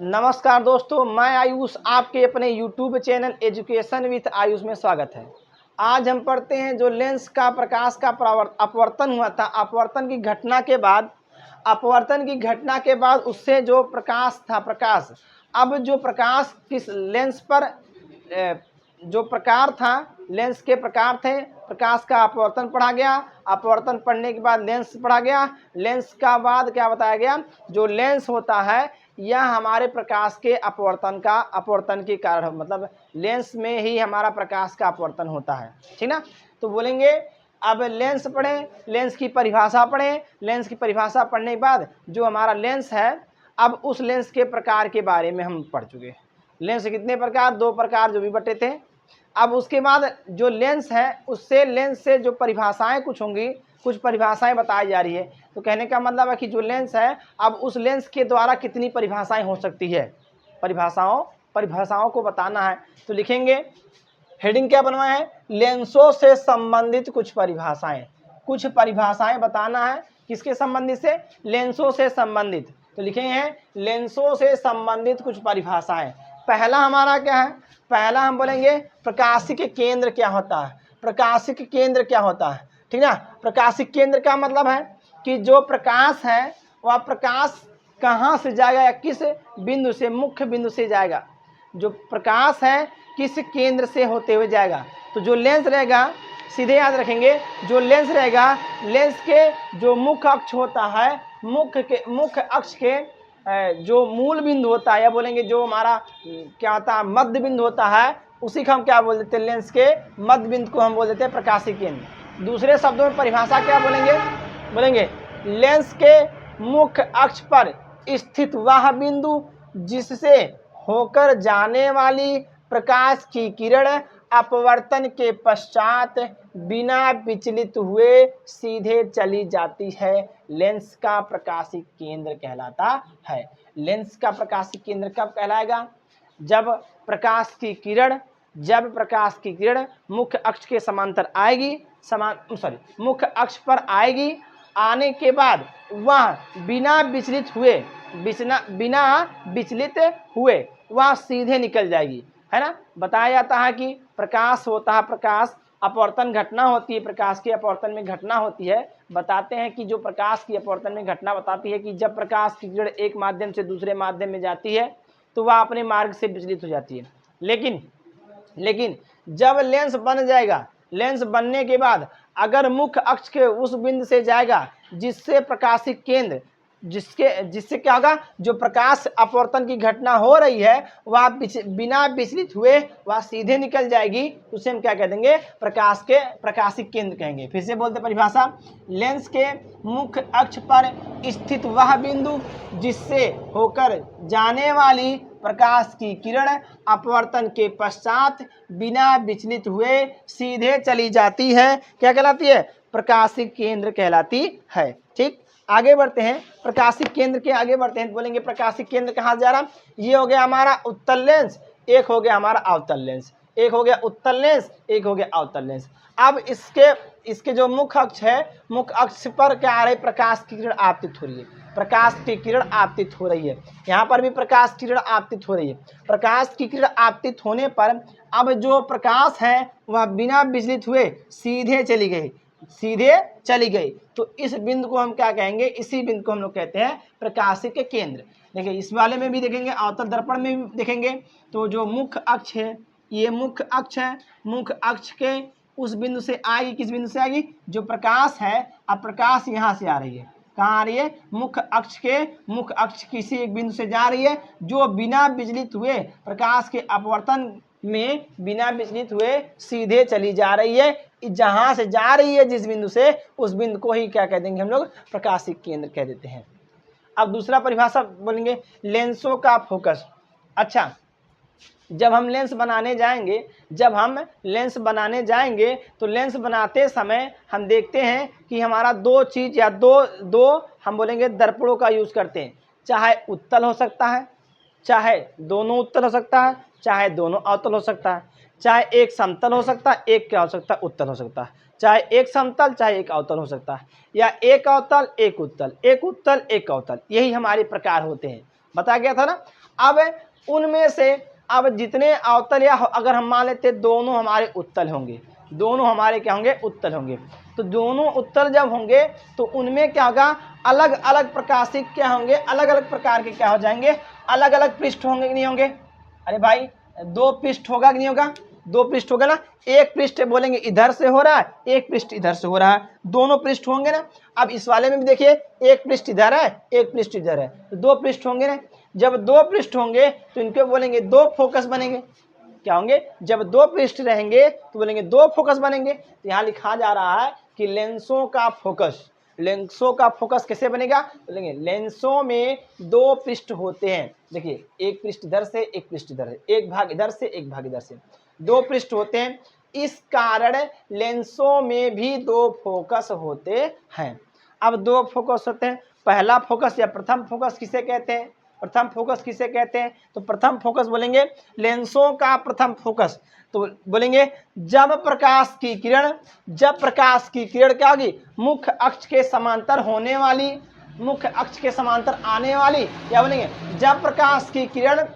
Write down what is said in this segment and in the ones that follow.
नमस्कार दोस्तों, मैं आयुष आपके अपने YouTube channel education with Ayush में स्वागत है। आज हम पढ़ते हैं जो लेंस का प्रकाश का अपवर्तन हुआ था। अपवर्तन की घटना के बाद उससे जो प्रकाश था, अब जो प्रकाश किस लेंस पर जो प्रकार था, लेंस के प्रकार थे, प्रकाश का अपवर्तन पढ़ा गया। अपवर्तन पढ़ने के बाद लेंस पढ़ा गया। लेंस का बाद क्या बताया गया, जो लेंस होता है यह हमारे प्रकाश के अपवर्तन के कारण, मतलब लेंस में ही हमारा प्रकाश का अपवर्तन होता है, ठीक ना। तो बोलेंगे अब लेंस पढ़ें, लेंस की परिभाषा पढ़ें। लेंस की परिभाषा पढ़ने के बाद जो हमारा लेंस है, अब उस लेंस के प्रकार के बारे में हम पढ़ चुके। लेंस कितने प्रकार, 2 प्रकार जो भी बटे थे। अब उसके बाद जो लेंस है उससे लेंस से जो परिभाषाएं कुछ होंगी, कुछ परिभाषाएं बताई जा रही है। तो कहने का मतलब है कि जो लेंस है, अब उस लेंस के द्वारा कितनी परिभाषाएं हो सकती है, परिभाषाओं को बताना है। तो लिखेंगे, हेडिंग क्या बनवाए है, लेंसों से संबंधित कुछ परिभाषाएं बताना है। किसके संबंधित से, लेंसों से संबंधित। तो लिखे हैं लेंसों से संबंधित कुछ परिभाषाएं। पहला हमारा क्या है, पहला हम बोलेंगे प्रकाशिक केंद्र क्या होता है। प्रकाशिक केंद्र क्या होता है, ठीक ना। प्रकाशिक केंद्र का मतलब है कि जो प्रकाश है वह प्रकाश कहाँ से जाएगा या किस बिंदु से, मुख्य बिंदु से जाएगा। जो प्रकाश है किस केंद्र से होते हुए जाएगा। तो जो लेंस रहेगा, सीधे याद रखेंगे, जो लेंस रहेगा, लेंस के जो मुख्य अक्ष होता है, मुख्य अक्ष के जो मूल बिंदु होता है, या बोलेंगे जो हमारा क्या होता है, मध्य बिंदु होता है, उसी को हम क्या बोल देते हैं, लेंस के मध्य बिंदु को हम बोल देते हैं प्रकाशिक केंद्र। दूसरे शब्दों में परिभाषा क्या बोलेंगे लेंस के मुख्य अक्ष पर स्थित वह बिंदु जिससे होकर जाने वाली प्रकाश की किरण अपवर्तन के पश्चात बिना विचलित हुए सीधे चली जाती है, लेंस का प्रकाशिक केंद्र कहलाता है। लेंस का प्रकाशिक केंद्र कब कहलाएगा, जब प्रकाश की किरण मुख्य अक्ष के समांतर आएगी, मुख्य अक्ष पर आएगी। आने के बाद वह बिना विचलित हुए वह सीधे निकल जाएगी, है ना। बताया जाता है कि प्रकाश होता है, प्रकाश अपवर्तन घटना होती है, प्रकाश के अपवर्तन में घटना होती है। बताते हैं कि जो प्रकाश की अपवर्तन में घटना बताती है कि जब प्रकाश की किरण एक माध्यम से दूसरे माध्यम में जाती है तो वह अपने मार्ग से विचलित हो जाती है। लेकिन जब लेंस बन जाएगा, लेंस बनने के बाद अगर मुख्य अक्ष के उस बिंदु से जाएगा जिससे प्रकाशिक केंद्र, जिससे क्या होगा, जो प्रकाश अपवर्तन की घटना हो रही है वह बिना विचलित हुए वह सीधे निकल जाएगी, उसे हम क्या कह देंगे, प्रकाशिक केंद्र कहेंगे। फिर से बोलते परिभाषा, लेंस के मुख्य अक्ष पर स्थित वह बिंदु जिससे होकर जाने वाली प्रकाश की किरण अपवर्तन के पश्चात बिना विचलित हुए सीधे चली जाती है, क्या कहलाती है, प्रकाशिक केंद्र कहलाती है। ठीक, आगे बढ़ते हैं, प्रकाशिक केंद्र के आगे बढ़ते हैं। बोलेंगे प्रकाशिक केंद्र कहाँ जा रहा, ये हो गया हमारा उत्तल लेंस, एक हो गया हमारा अवतल लेंस, एक हो गया उत्तल लेंस, एक हो गया अवतल लेंस। अब इसके जो मुख्य अक्ष है, मुख्य अक्ष पर क्या आ रही, प्रकाश की किरण आपतित हो रही है, प्रकाश की किरण आपतित हो रही है। यहाँ पर भी प्रकाश की किरण आपतित हो रही है। प्रकाश की किरण आपतित होने पर अब जो प्रकाश है वह बिना विचलित हुए सीधे चली गई। तो इस बिंदु को हम क्या कहेंगे, इसी बिंदु को हम लोग कहते हैं प्रकाशिक केंद्र। देखिए इस वाले में भी देखेंगे, अवतल दर्पण में भी देखेंगे। तो जो मुख्य अक्ष है, ये मुख्य अक्ष है, मुख्य अक्ष के उस बिंदु से आएगी, किस बिंदु से आएगी, जो प्रकाश है, अब प्रकाश यहाँ से आ रही है, कहाँ आ रही है, मुख्य अक्ष किसी एक बिंदु से जा रही है, जो बिना विचलित हुए प्रकाश के अपवर्तन में बिना विचलित हुए सीधे चली जा रही है। जहां से जा रही है जिस बिंदु से, उस बिंदु को ही क्या कह देंगे हम लोग, प्रकाशिक केंद्र कह देते हैं। अब दूसरा परिभाषा बोलेंगे, लेंसों का फोकस। अच्छा, जब हम लेंस बनाने जाएंगे तो लेंस बनाते समय हम देखते हैं कि हमारा दो चीज या दो हम बोलेंगे दर्पणों का यूज करते हैं। चाहे उत्तल हो सकता है, चाहे दोनों उत्तल हो सकता है, चाहे दोनों अवतल हो सकता है, चाहे एक समतल हो सकता है, एक क्या हो सकता है, उत्तल हो सकता है, चाहे एक समतल चाहे एक अवतल हो सकता है, या एक अवतल एक उत्तल, एक उत्तल एक अवतल, यही हमारे प्रकार होते हैं। बताया गया था ना। अब उनमें से अब जितने अवतल या अगर हम मान लेते दोनों हमारे उत्तल होंगे, दोनों हमारे क्या होंगे, उत्तल होंगे, तो दोनों उत्तल जब होंगे तो उनमें क्या होगा, अलग अलग प्रकाशिक क्या होंगे, अलग अलग प्रकार के क्या हो जाएंगे, अलग अलग पृष्ठ होंगे कि नहीं होंगे। अरे भाई दो पृष्ठ होगा कि नहीं होगा, दो पृष्ठ होगा ना, एक पृष्ठ बोलेंगे इधर से हो रहा है, एक पृष्ठ इधर से हो रहा है, दोनों पृष्ठ होंगे ना। अब इस वाले में भी देखिए एक पृष्ठ इधर है, एक पृष्ठ इधर है, तो दो पृष्ठ होंगे ना। जब दो पृष्ठ होंगे तो इनको बोलेंगे दो फोकस बनेंगे। क्या होंगे, जब दो पृष्ठ रहेंगे तो बोलेंगे दो फोकस बनेंगे। तो यहाँ लिखा जा रहा है कि लेंसों का फोकस, लेंसों का फोकस कैसे बनेगा, बोलेंगे लेंसों में दो पृष्ठ होते हैं। देखिए एक पृष्ठ इधर से, एक पृष्ठ इधर से, एक भाग इधर से, एक भाग इधर से, दो पृष्ठ होते हैं। इस कारण लेंसों में भी दो फोकस होते हैं। अब दो फोकस होते हैं, पहला फोकस या प्रथम फोकस किसे कहते हैं, प्रथम फोकस किसे कहते हैं, तो प्रथम फोकस बोलेंगे लेंसों का प्रथम फोकस। तो बोलेंगे जब प्रकाश की किरण, जब प्रकाश की किरण क्या होगी, मुख्य अक्ष के समांतर होने वाली, मुख्य अक्ष के समांतर आने वाली, या बोलेंगे जब प्रकाश की किरण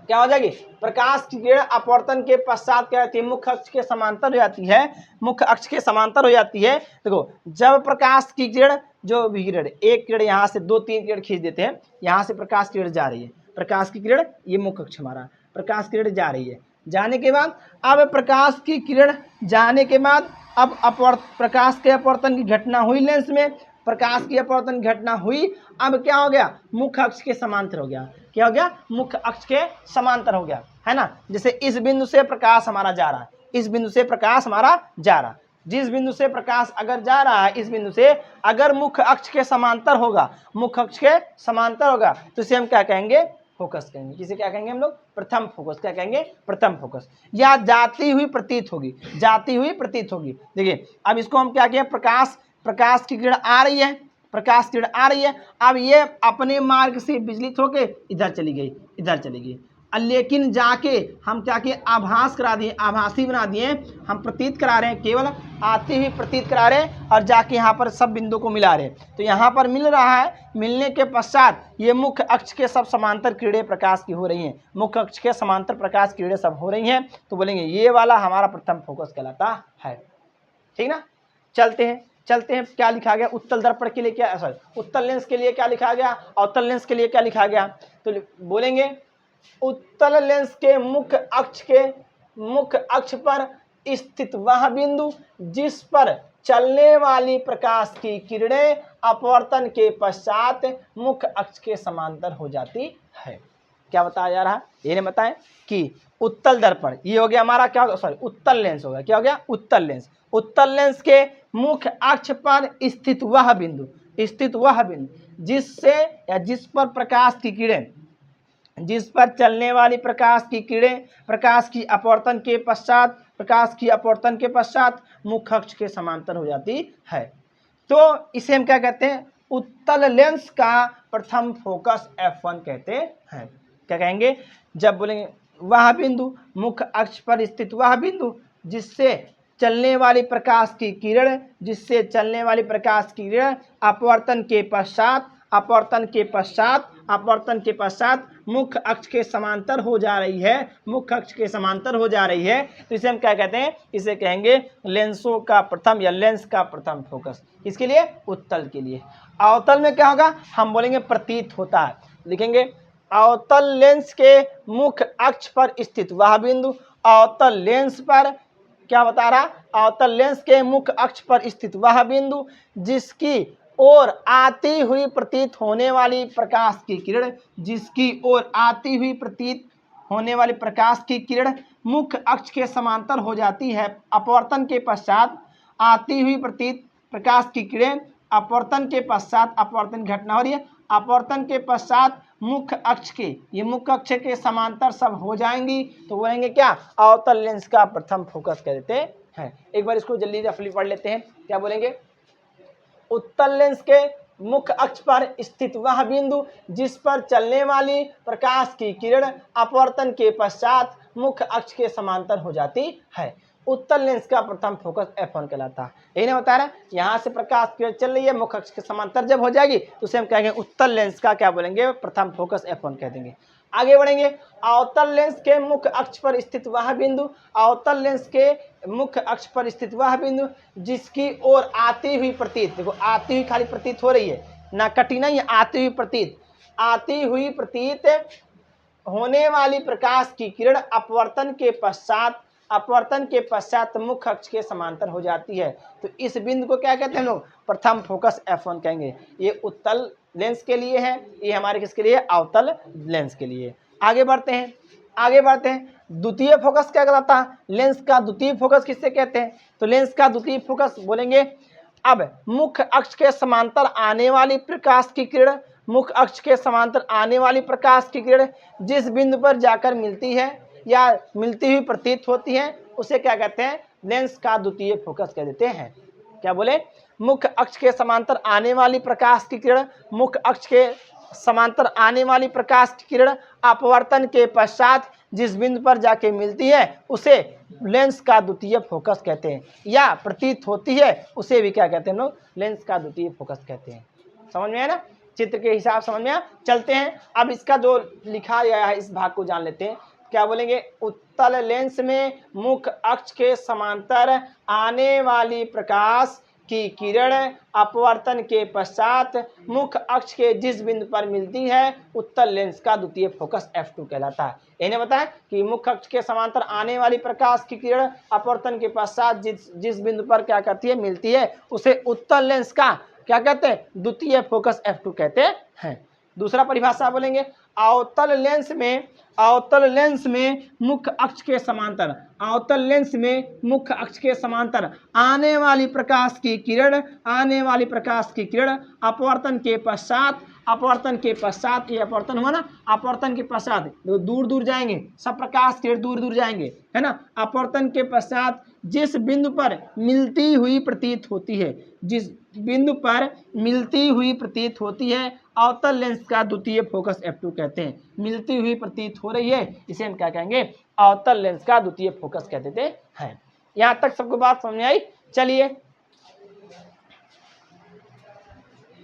क्या हो जाएगी, प्रकाश की किरण अपवर्तन के पश्चात क्या होती है, मुख्य अक्ष के समांतर हो जाती है, मुख्य अक्ष के समांतर हो जाती है। देखो जब प्रकाश की किरण, जो भी किरण, एक किरण यहाँ से दो तीन किरण खींच देते हैं, यहाँ से प्रकाश की किरण जा रही है, प्रकाश की किरण ये मुख्य अक्ष हमारा, प्रकाश की किरण जा रही है, जाने के बाद अब प्रकाश की किरण जाने के बाद अब प्रकाश के अपवर्तन की घटना हुई लेंस में, प्रकाश की अपवर्तन घटना हुई, अब क्या हो गया, मुख्य अक्ष के समांतर हो गया। क्या हो गया, मुख्य अक्ष के समांतर हो गया, है ना। जैसे इस बिंदु से प्रकाश हमारा जा रहा है, इस बिंदु से प्रकाश हमारा जा रहा है, जिस बिंदु से प्रकाश अगर जा रहा है, इस बिंदु से अगर मुख्य अक्ष के समांतर होगा, मुख्य अक्ष के समांतर होगा, तो इसे हम क्या कहेंगे, फोकस कहेंगे। किसे क्या कहेंगे हम लोग, प्रथम फोकस। क्या कहेंगे, प्रथम फोकस। या जाती हुई प्रतीत होगी, जाती हुई प्रतीत होगी। देखिए अब इसको हम क्या कहें, प्रकाश, प्रकाश की किरण आ रही है, प्रकाश किरण आ रही है, अब ये अपने मार्ग से विचलित होके इधर चली गई, इधर चली गई, लेकिन जाके हम क्या किए, आभास करा दिए, आभासी बना दिए, हम प्रतीत करा रहे हैं, केवल आती हुई प्रतीत करा रहे हैं, और जाके यहाँ पर सब बिंदु को मिला रहे हैं। तो यहाँ पर मिल रहा है, मिलने के पश्चात ये मुख्य अक्ष के सब समांतर किरणें प्रकाश की हो रही हैं, मुख्य अक्ष के समांतर प्रकाश किरणें सब हो रही हैं, तो बोलेंगे ये वाला हमारा प्रथम फोकस कहलाता है। ठीक ना, चलते हैं, चलते हैं, क्या लिखा गया उत्तल दर्पण के लिए, क्या सॉरी उत्तल लेंस के लिए क्या लिखा गया, अवतल लेंस के लिए क्या लिखा गया। तो बोलेंगे उत्तल लेंस के मुख्य अक्ष के, मुख्य अक्ष पर स्थित वह बिंदु जिस पर चलने वाली प्रकाश की किरणें अपवर्तन के पश्चात मुख्य अक्ष के समांतर हो जाती है। क्या बताया जा रहा है, ये नहीं बताएं कि उत्तल दर्पण ये हो गया हमारा, क्या होगा, सॉरी उत्तल लेंस हो गया, क्या हो गया, उत्तल लेंस। उत्तल लेंस के मुख्य अक्ष पर स्थित वह बिंदु, स्थित वह बिंदु जिससे या जिस पर प्रकाश की किरणें, जिस पर चलने वाली प्रकाश की किरणें प्रकाश की अपवर्तन के पश्चात, प्रकाश की अपवर्तन के पश्चात मुख्य अक्ष के समांतर हो जाती है। तो इसे हम क्या कहते हैं, उत्तल लेंस का प्रथम फोकस F1 कहते हैं। क्या कहेंगे, जब बोलेंगे वह बिंदु, मुख्य अक्ष पर स्थित वह बिंदु जिससे चलने वाली प्रकाश की किरण, जिससे चलने वाली प्रकाश की किरण अपवर्तन के पश्चात, अपवर्तन के पश्चात, अपवर्तन के पश्चात मुख्य अक्ष के समांतर हो जा रही है, मुख्य अक्ष के समांतर हो जा रही है, तो इसे हम क्या कहते हैं, इसे कहेंगे लेंसों का प्रथम या लेंस का प्रथम फोकस। इसके लिए उत्तल के लिए। अवतल में क्या होगा, हम बोलेंगे प्रतीत होता है, लिखेंगे अवतल लेंस के मुख्य अक्ष पर स्थित वह बिंदु, अवतल लेंस पर क्या बता रहा, अवतल लेंस के मुख्य अक्ष पर स्थित वह बिंदु जिसकी ओर आती हुई प्रतीत होने वाली प्रकाश की किरण, जिसकी ओर आती हुई प्रतीत होने वाली प्रकाश की किरण मुख्य अक्ष के समांतर हो जाती है। अपवर्तन के पश्चात आती हुई प्रतीत प्रकाश की किरण अपवर्तन के पश्चात, अपवर्तन घटना हो रही है, अपवर्तन के पश्चात मुख्य अक्ष के, ये मुख्य अक्ष के समांतर सब हो जाएंगी, तो बोलेंगे क्या, अवतल लेंस का प्रथम फोकस कह देते हैं। एक बार इसको जल्दी रफली पढ़ लेते हैं। क्या बोलेंगे, उत्तल लेंस के मुख्य अक्ष पर स्थित वह बिंदु जिस पर चलने वाली प्रकाश की किरण अपवर्तन के पश्चात मुख्य अक्ष के समांतर हो जाती है। उत्तल लेंस का प्रथम फोकस F1 कहलाता है। यही ना बता रहा है, यहाँ से प्रकाश की किरण चल रही है, मुख्य अक्ष के समांतर जब हो जाएगी तो उसे हम कहेंगे उत्तल लेंस का क्या बोलेंगे, प्रथम फोकस F1 कह देंगे। आगे बढ़ेंगे। अवतल लेंस के मुख्य अक्ष पर स्थित वह बिंदु, अवतल लेंस के मुख्य अक्ष पर स्थित वह बिंदु जिसकी ओर आती हुई प्रतीत, देखो आती हुई खाली प्रतीत हो रही है ना, कटी नहीं, आती हुई प्रतीत, आती हुई प्रतीत होने वाली प्रकाश की किरण अपवर्तन के पश्चात मुख्य अक्ष के समांतर हो जाती है। तो इस बिंदु को क्या कहते हैं लोग, प्रथम फोकस F1 कहेंगे। ये उत्तल लेंस के लिए है, ये हमारे किसके लिए, अवतल लेंस के लिए। आगे बढ़ते हैं। द्वितीय फोकस क्या कहलाता है, लेंस का द्वितीय फोकस किससे कहते हैं, तो लेंस का द्वितीय फोकस बोलेंगे, अब मुख्य अक्ष के समांतर आने वाली प्रकाश की किरण, मुख्य अक्ष के समांतर आने वाली प्रकाश की किरण जिस बिंदु पर जाकर मिलती है या मिलती हुई प्रतीत होती है उसे क्या कहते हैं, लेंस का द्वितीय फोकस कह देते हैं। क्या बोले, मुख्य अक्ष के समांतर आने वाली प्रकाश की किरण, मुख्य अक्ष के समांतर आने वाली प्रकाश की किरण अपवर्तन के पश्चात जिस बिंदु पर जाके मिलती है उसे लेंस का द्वितीय फोकस कहते हैं, या प्रतीत होती है उसे भी क्या कहते हैं लोग, लेंस का द्वितीय फोकस कहते हैं। समझ में आया ना, चित्र के हिसाब समझ में आया। चलते हैं, अब इसका जो लिखा गया है इस भाग को जान लेते हैं। क्या बोलेंगे, उत्तल लेंस में मुख्य अक्ष के समांतर आने वाली प्रकाश की किरण अपवर्तन के पश्चात मुख्य अक्ष के जिस बिंदु पर मिलती है उत्तल लेंस का द्वितीय फोकस F2 कहलाता है। इन्हें बताया कि मुख्य अक्ष के समांतर आने वाली प्रकाश की किरण अपवर्तन के पश्चात जिस बिंदु पर क्या करती है, मिलती है, उसे उत्तल लेंस का क्या कहते हैं, द्वितीय फोकस F2 कहते हैं। दूसरा परिभाषा बोलेंगे, अवतल लेंस में मुख्य अक्ष के समांतर, अवतल लेंस में मुख्य अक्ष के समांतर आने वाली प्रकाश की किरण अपवर्तन के पश्चात, ये अपवर्तन हुआ ना, अपवर्तन के पश्चात दूर दूर जाएंगे, सब प्रकाश किरण दूर दूर जाएंगे, है ना, अपवर्तन के पश्चात जिस बिंदु पर मिलती हुई प्रतीत होती है अवतल लेंस का द्वितीय फोकस F2 कहते हैं। मिलती हुई प्रतीत हो रही है, इसे हम क्या कहेंगे, अवतल लेंस का द्वितीय फोकस कहते हैं। यहाँ तक सबको बात समझ में आई। चलिए